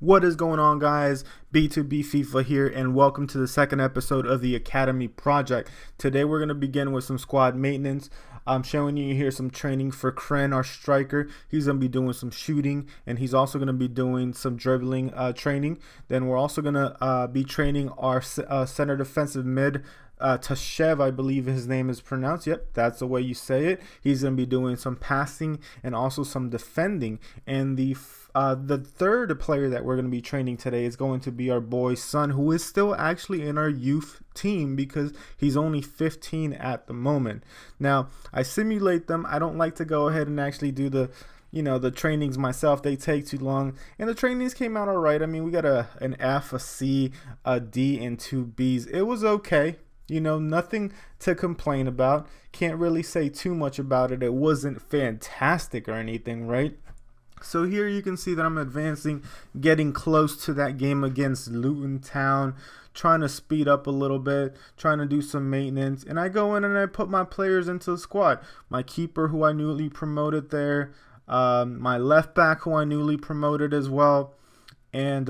What is going on, guys? B2B FIFA here, and welcome to the second episode of the Academy Project. Today we're going to begin with some squad maintenance. I'm showing you here some training for Kren, our striker. He's going to be doing some shooting, and he's also going to be doing some dribbling training. Then we're also going to be training our center defensive mid, Tashev, I believe his name is pronounced. Yep, that's the way you say it. He's going to be doing some passing and also some defending. And the third player that we're going to be training today is going to be our boy Son, who is still actually in our youth team because he's only 15 at the moment. Now, I simulate them. I don't like to go ahead and actually do the trainings myself. They take too long, and the trainings came out all right. I mean, we got an F, a C, a D, and 2 Bs. It was okay. Nothing to complain about. Can't really say too much about it. It wasn't fantastic or anything, right? So here you can see that I'm advancing, getting close to that game against Luton Town, trying to speed up a little bit, trying to do some maintenance. And I go in and I put my players into the squad. My keeper, who I newly promoted there. My left back, who I newly promoted as well. And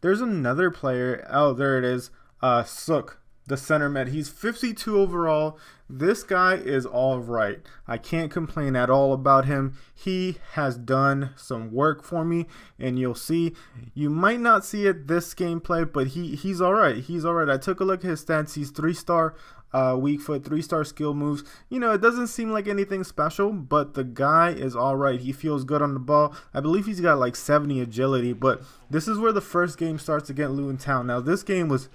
there's another player. Oh, there it is. Sook, the center mid. He's 52 overall. This guy is all right. I can't complain at all about him. He has done some work for me, and you'll see. You might not see it this gameplay, but he's all right. He's all right. I took a look at his stats. He's 3-star weak foot, 3-star skill moves. It doesn't seem like anything special, but the guy is all right. He feels good on the ball. I believe he's got like 70 agility, but this is where the first game starts against Luton Town. Now, this game was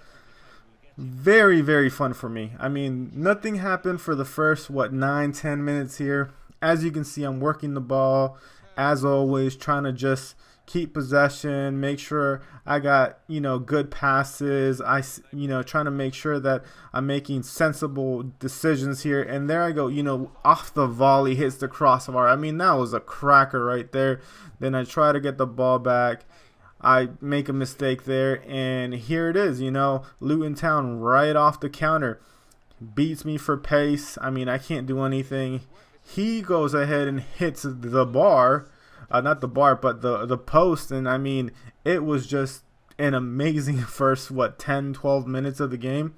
very, very fun for me. I mean, nothing happened for the first 9-10 minutes here. As you can see, I'm working the ball as always, trying to just keep possession, make sure I got good passes. Trying to make sure that I'm making sensible decisions here. And there I go, off the volley, hits the crossbar. I mean, that was a cracker right there. Then I try to get the ball back. I make a mistake there, and here it is, Luton Town right off the counter beats me for pace. I mean, I can't do anything. He goes ahead and hits the bar, not the bar, but the post, and I mean, it was just an amazing first 10-12 minutes of the game.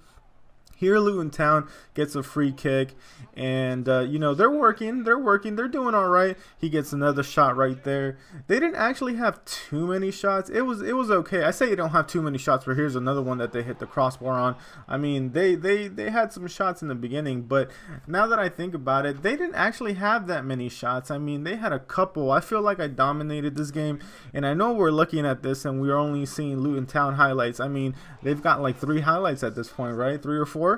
Here, Luton Town gets a free kick, and they're working, they're doing all right. He gets another shot right there. They didn't actually have too many shots. It was okay. I say you don't have too many shots, but here's another one that they hit the crossbar on. I mean, they had some shots in the beginning, but now that I think about it, they didn't actually have that many shots. I mean, they had a couple. I feel like I dominated this game, and I know we're looking at this and we're only seeing Luton Town highlights. I mean, they've got like 3 highlights at this point, right? 3 or 4.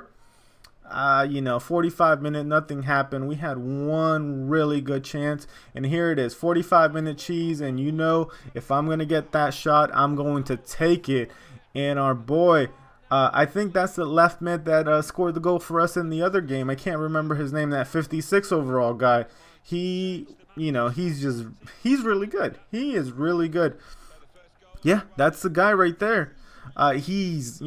45 minute, nothing happened. We had one really good chance, and here it is, 45-minute cheese. And if I'm gonna get that shot, I'm going to take it. And our boy, I think that's the left mid that scored the goal for us in the other game. I can't remember his name. That 56 overall guy. He's really good. He is really good. Yeah, that's the guy right there. He's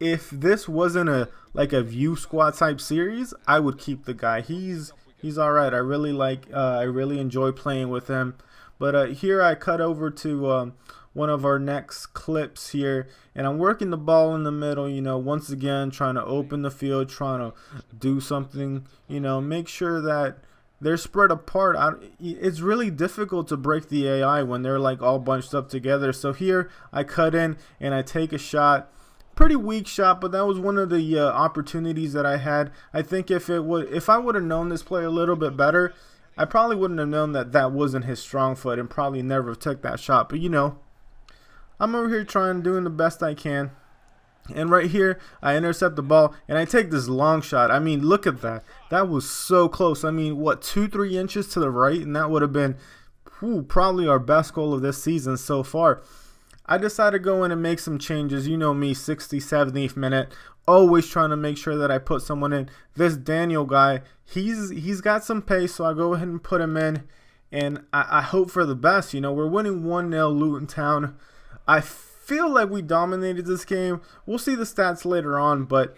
if this wasn't a view squad type series, I would keep the guy. He's all right. I really enjoy playing with him. But here I cut over to one of our next clips here, and I'm working the ball in the middle, once again trying to open the field, trying to do something, make sure that they're spread apart. It's really difficult to break the AI when they're like all bunched up together. So here I cut in and I take a shot. Pretty weak shot, but that was one of the opportunities that I had. I think if I would have known this player a little bit better, I probably wouldn't have known that wasn't his strong foot and probably never took that shot. But I'm over here doing the best I can. And right here, I intercept the ball, and I take this long shot. I mean, look at that. That was so close. I mean, 2-3 inches to the right, and that would have been probably our best goal of this season so far. I decided to go in and make some changes. You know me, 60th, 70th minute, always trying to make sure that I put someone in. This Daniel guy, he's got some pace, so I go ahead and put him in, and I hope for the best. We're winning 1-0 Luton Town. I feel like we dominated this game. We'll see the stats later on, but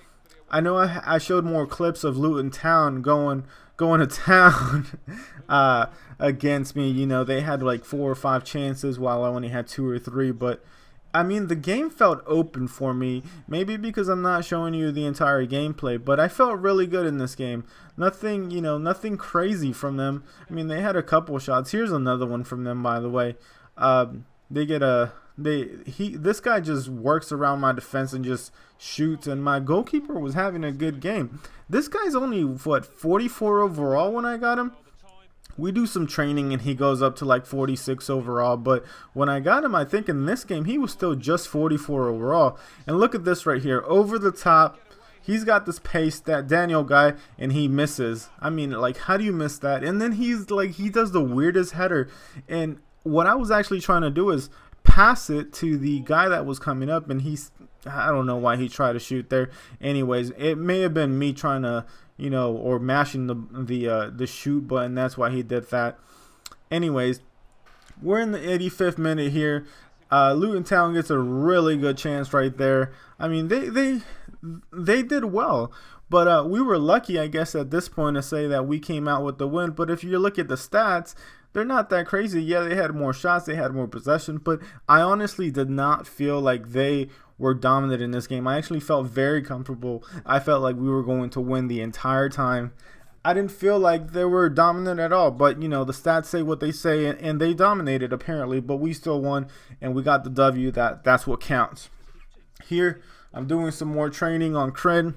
I know I showed more clips of Luton Town going to town against me. You know, they had like 4 or 5 chances while I only had 2 or 3. But I mean, the game felt open for me. Maybe because I'm not showing you the entire gameplay, but I felt really good in this game. Nothing, you know, nothing crazy from them. I mean, they had a couple shots. Here's another one from them, by the way. They get a this guy just works around my defense and just shoots, and my goalkeeper was having a good game. This guy's only what, 44 overall when I got him. We do some training and he goes up to like 46 overall, but when I got him, I think in this game he was still just 44 overall. And look at this right here, over the top. He's got this pace, that Daniel guy, and he misses. I mean, like, how do you miss that? And then he's like, he does the weirdest header. And what I was actually trying to do is pass it to the guy that was coming up, and I don't know why he tried to shoot there. Anyways, it may have been me trying to, you know, or mashing the shoot button. That's why he did that. Anyways, we're in the 85th minute here. Luton Town gets a really good chance right there. I mean, they did well, but we were lucky, I guess, at this point to say that we came out with the win. But if you look at the stats, they're not that crazy. Yeah, they had more shots, they had more possession, but I honestly did not feel like they were dominant in this game. I actually felt very comfortable. I felt like we were going to win the entire time. I didn't feel like they were dominant at all, but you know, the stats say what they say, and they dominated apparently, but we still won and we got the W. That's what counts. Here, I'm doing some more training on Crin,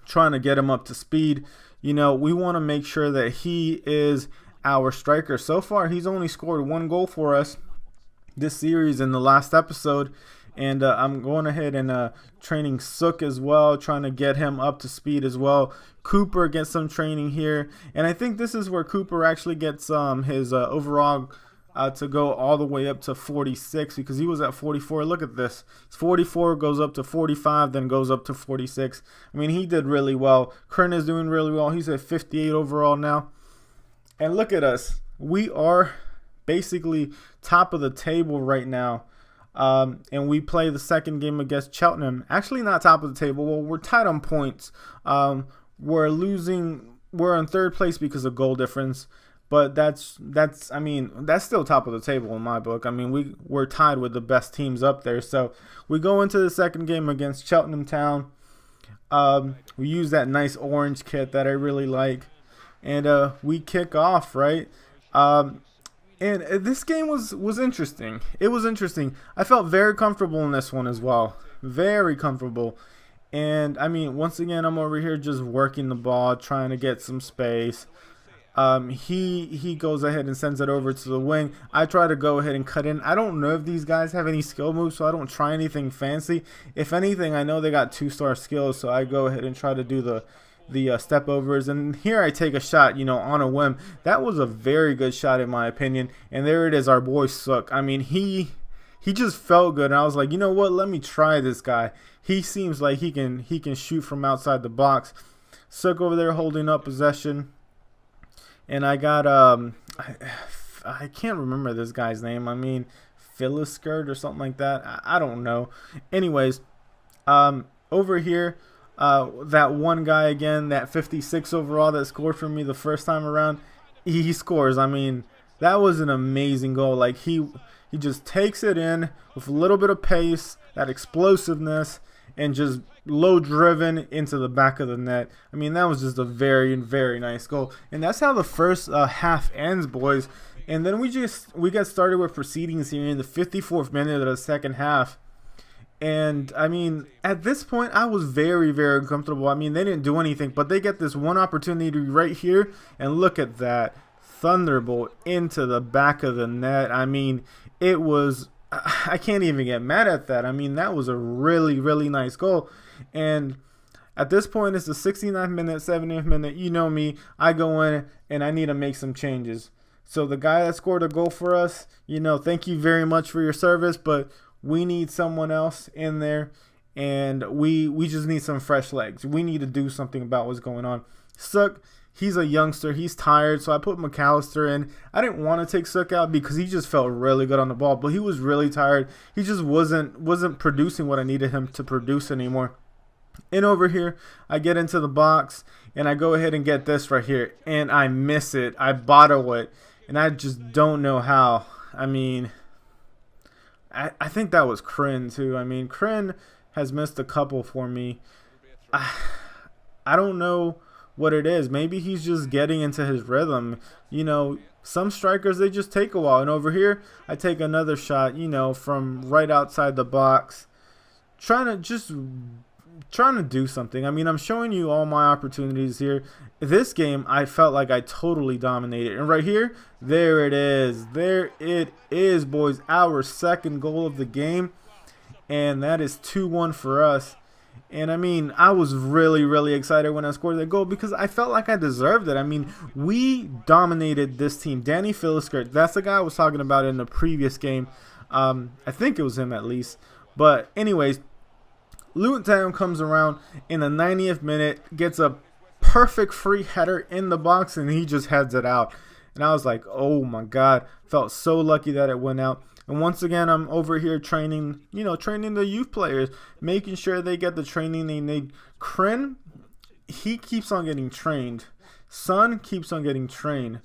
trying to get him up to speed. You know, we want to make sure that he is our striker. So far, he's only scored 1 goal for us this series in the last episode. And I'm going ahead and training Sook as well, trying to get him up to speed as well. Cooper gets some training here. And I think this is where Cooper actually gets his overall to go all the way up to 46, because he was at 44. Look at this. 44 goes up to 45, then goes up to 46. I mean, he did really well. Kern is doing really well. He's at 58 overall now. And look at us. We are basically top of the table right now. And we play the second game against Cheltenham. Actually, not top of the table. Well, we're tied on points. We're in third place because of goal difference. But that's I mean, that's still top of the table in my book. I mean, we're tied with the best teams up there. So we go into the second game against Cheltenham Town. We use that nice orange kit that I really like. And we kick off, right? And this game was interesting. It was interesting. I felt very comfortable in this one as well. Very comfortable. And, I mean, once again, I'm over here just working the ball, trying to get some space. He goes ahead and sends it over to the wing. I try to go ahead and cut in. I don't know if these guys have any skill moves, so I don't try anything fancy. If anything, I know they got 2-star skills, so I go ahead and try to do the step overs, and here I take a shot, you know, on a whim. That was a very good shot in my opinion, and there it is, our boy Sook. I mean, he just felt good, and I was like, you know what, let me try this guy. He seems like he can shoot from outside the box. Sook over there holding up possession, and I got I can't remember this guy's name. I mean, Philiskirt or something like that. I don't know. Anyways, over here, that one guy again, that 56 overall that scored for me the first time around, he scores. I mean, that was an amazing goal. Like, he just takes it in with a little bit of pace, that explosiveness, and just low driven into the back of the net. I mean, that was just a very, very nice goal. And that's how the first half ends, boys. And then we get started with proceedings here in the 54th minute of the second half. And, I mean, at this point, I was very, very uncomfortable. I mean, they didn't do anything, but they get this one opportunity right here. And look at that. Thunderbolt into the back of the net. I mean, it was... I can't even get mad at that. I mean, that was a really, really nice goal. And at this point, it's the 69th minute, 70th minute. You know me. I go in and I need to make some changes. So the guy that scored a goal for us, you know, thank you very much for your service, but we need someone else in there, and we just need some fresh legs. We need to do something about what's going on. Sook, he's a youngster. He's tired, so I put McAllister in. I didn't want to take Sook out because he just felt really good on the ball, but he was really tired. He just wasn't producing what I needed him to produce anymore. And over here, I get into the box and I go ahead and get this right here, and I miss it. I bottle it, and I just don't know how. I mean, I think that was Kryn too. I mean, Kryn has missed a couple for me. I don't know what it is. Maybe he's just getting into his rhythm. You know, some strikers, they just take a while. And over here, I take another shot, you know, from right outside the box, trying to do something. I mean, I'm showing you all my opportunities here. This game, I felt like I totally dominated. And right here, there it is. There it is, boys. Our second goal of the game. And that is 2-1 for us. And I mean, I was really, really excited when I scored that goal because I felt like I deserved it. I mean, we dominated this team. Danny Philisker, that's the guy I was talking about in the previous game. I think it was him at least. But anyways, Luton Town comes around in the 90th minute, gets a perfect free header in the box, and he just heads it out. And I was like, oh my God, felt so lucky that it went out. And once again, I'm over here training, training the youth players, making sure they get the training they need. Kryn, he keeps on getting trained. Son keeps on getting trained.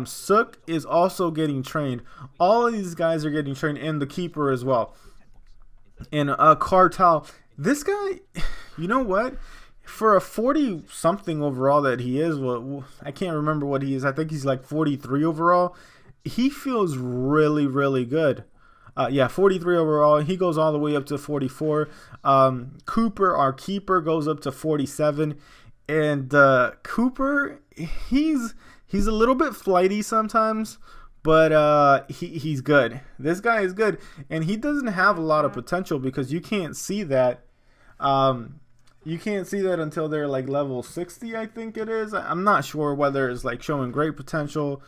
Sook is also getting trained. All of these guys are getting trained, and the keeper as well. And Cartel, this guy, you know what? For a 40-something overall that he is, well, I can't remember what he is. I think he's like 43 overall. He feels really, really good. Yeah, 43 overall. He goes all the way up to 44. Cooper, our keeper, goes up to 47. And Cooper, he's a little bit flighty sometimes, but he's good. This guy is good, and he doesn't have a lot of potential because you can't see that. You can't see that until they're like level 60, I think it is. I'm not sure whether it's like showing great potential.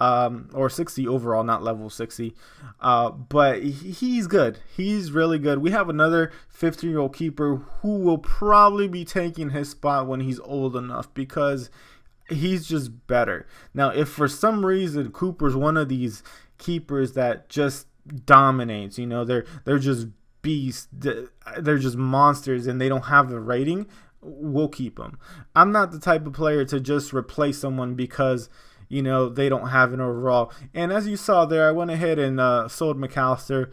Or 60 overall, not level 60. But he's good. He's really good. We have another 15-year-old keeper who will probably be taking his spot when he's old enough because he's just better. Now, if for some reason Cooper's one of these keepers that just dominates, they're just beasts, they're just monsters, and they don't have the rating, we'll keep them. I'm not the type of player to just replace someone because they don't have an overall. And as you saw there, I went ahead and sold McAllister.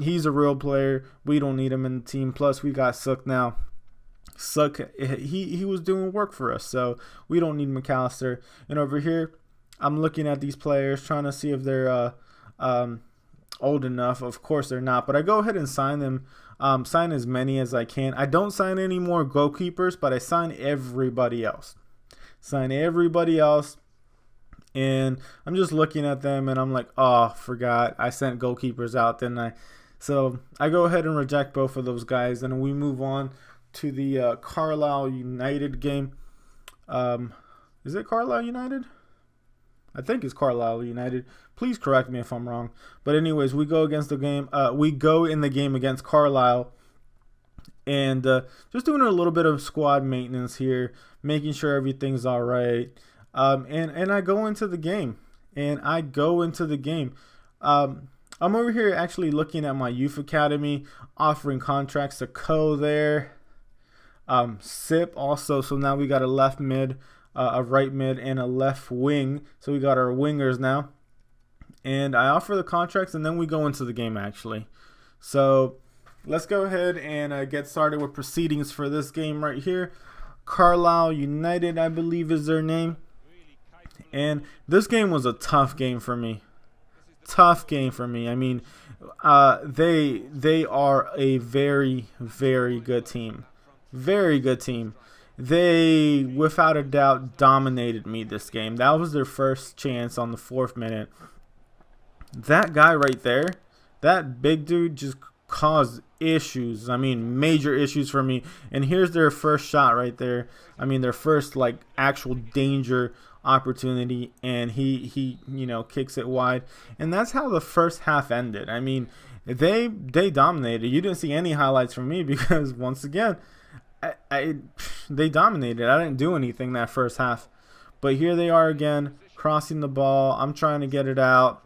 He's a real player. We don't need him in the team. Plus, we got Sook now. Sook, he was doing work for us, so we don't need McAllister. And over here, I'm looking at these players, trying to see if they're old enough. Of course, they're not. But I go ahead and sign them. Sign as many as I can. I don't sign any more goalkeepers, but I sign everybody else. And I'm just looking at them, and I'm like, oh, forgot. I sent goalkeepers out, didn't I? So I go ahead and reject both of those guys, and we move on to the Carlisle United game. Is it Carlisle United? I think it's Carlisle United. Please correct me if I'm wrong. But anyways, we go against the game. We go in the game against Carlisle, and just doing a little bit of squad maintenance here, making sure everything's all right. And I go into the game, I'm over here actually looking at my youth academy, offering contracts to Co there, Sip also. So now we got a left mid, a right mid, and a left wing. So we got our wingers now, and I offer the contracts, and then we go into the game actually. So let's go ahead and get started with proceedings for this game right here. Carlisle United, I believe, is their name. And this game was a tough game for me. I mean, they are a very, very good team. They, without a doubt, dominated me this game. That was their first chance on the 4th minute. That guy right there, that big dude, just caused issues. I mean, major issues for me. And here's their first shot right there. I mean, their first actual danger opportunity, and he kicks it wide. And that's how the first half ended. I mean, they dominated. You didn't see any highlights from me because once again, they dominated. I didn't do anything that first half. But here they are again, crossing the ball. I'm trying to get it out.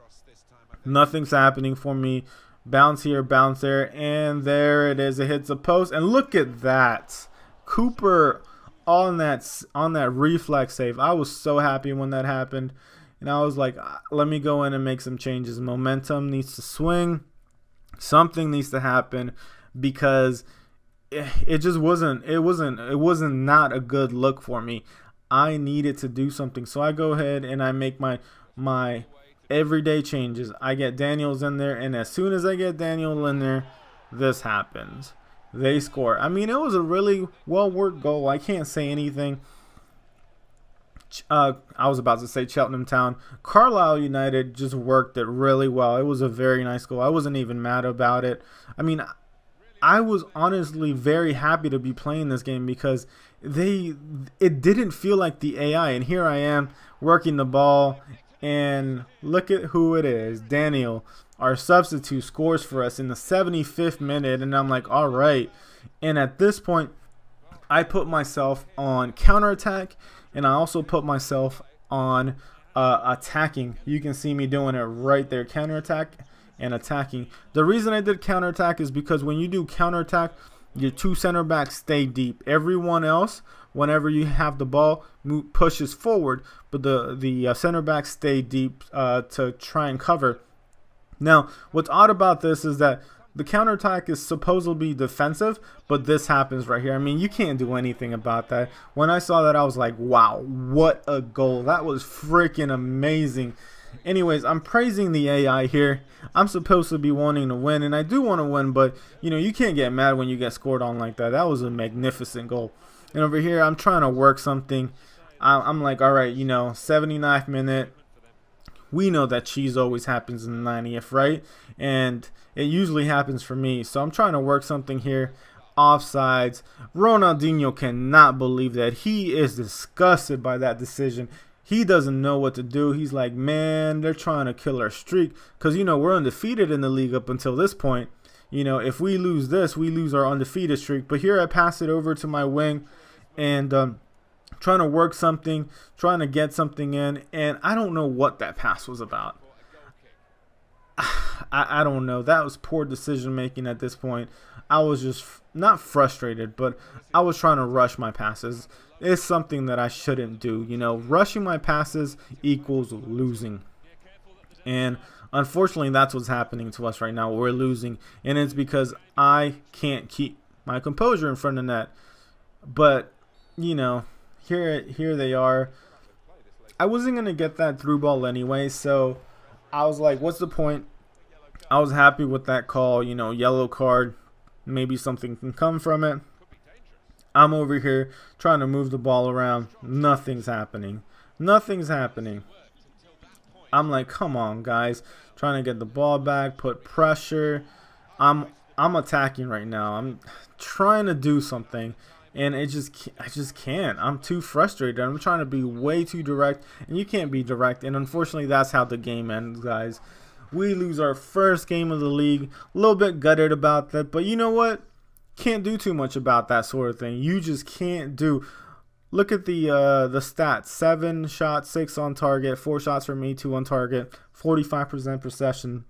Nothing's happening for me. Bounce here, bounce there, and there it is. It hits a post, and look at that. Cooper on that reflex save. I was so happy when that happened. And I was like, let me go in and make some changes. Momentum needs to swing. Something needs to happen because it just wasn't not a good look for me. I needed to do something. So I go ahead and I make my everyday changes. I get Daniels in there, and as soon as I get Daniel in there, this happens. They score. I mean, it was a really well-worked goal. I can't say anything. I was about to say Cheltenham Town. Carlisle United just worked it really well. It was a very nice goal. I wasn't even mad about it. I mean, I was honestly very happy to be playing this game because it didn't feel like the AI. And here I am working the ball, and look at who it is. Daniel, our substitute, scores for us in the 75th minute, and I'm like, all right. And at this point, I put myself on counterattack, and I also put myself on attacking. You can see me doing it right there, counterattack and attacking. The reason I did counterattack is because when you do counterattack, your two center backs stay deep. Everyone else, whenever you have the ball, pushes forward, but the center backs stay deep to try and cover. Now, what's odd about this is that the counterattack is supposed to be defensive, but this happens right here. I mean, you can't do anything about that. When I saw that, I was like, wow, what a goal. That was freaking amazing. Anyways, I'm praising the AI here. I'm supposed to be wanting to win, and I do want to win, but, you know, you can't get mad when you get scored on like that. That was a magnificent goal. And over here, I'm trying to work something. I'm like, all right, you know, 79th minute. We know that cheese always happens in the 90th, right? And it usually happens for me. So I'm trying to work something here. Offsides. Ronaldinho cannot believe that. He is disgusted by that decision. He doesn't know what to do. He's like, man, they're trying to kill our streak. Because, you know, we're undefeated in the league up until this point. You know, if we lose this, we lose our undefeated streak. But here I pass it over to my wing. And trying to work something, trying to get something in, and I don't know what that pass was about. I don't know. That was poor decision making at this point. I was just not frustrated, but I was trying to rush my passes. It's something that I shouldn't do. You know, rushing my passes equals losing. And unfortunately, that's what's happening to us right now. We're losing, and it's because I can't keep my composure in front of net. But, you know, here they are. I wasn't going to get that through ball anyway, so I was like, what's the point? I was happy with that call, you know, yellow card. Maybe something can come from it. I'm over here trying to move the ball around. Nothing's happening. Nothing's happening. I'm like, come on, guys. Trying to get the ball back, put pressure. I'm attacking right now. I'm trying to do something. And I just can't. I'm too frustrated. I'm trying to be way too direct, and you can't be direct. And unfortunately, that's how the game ends, guys. We lose our first game of the league. A little bit gutted about that, but you know what? Can't do too much about that sort of thing. You just can't do. Look at the stats: 7 shots, 6 on target, 4 shots for me, 2 on target, 45% possession.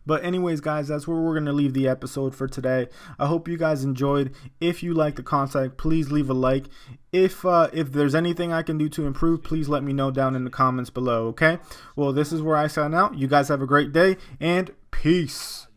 But anyways, guys, that's where we're going to leave the episode for today. I hope you guys enjoyed. If you like the content, please leave a like. If there's anything I can do to improve, please let me know down in the comments below, okay? Well, this is where I sign out. You guys have a great day, and peace.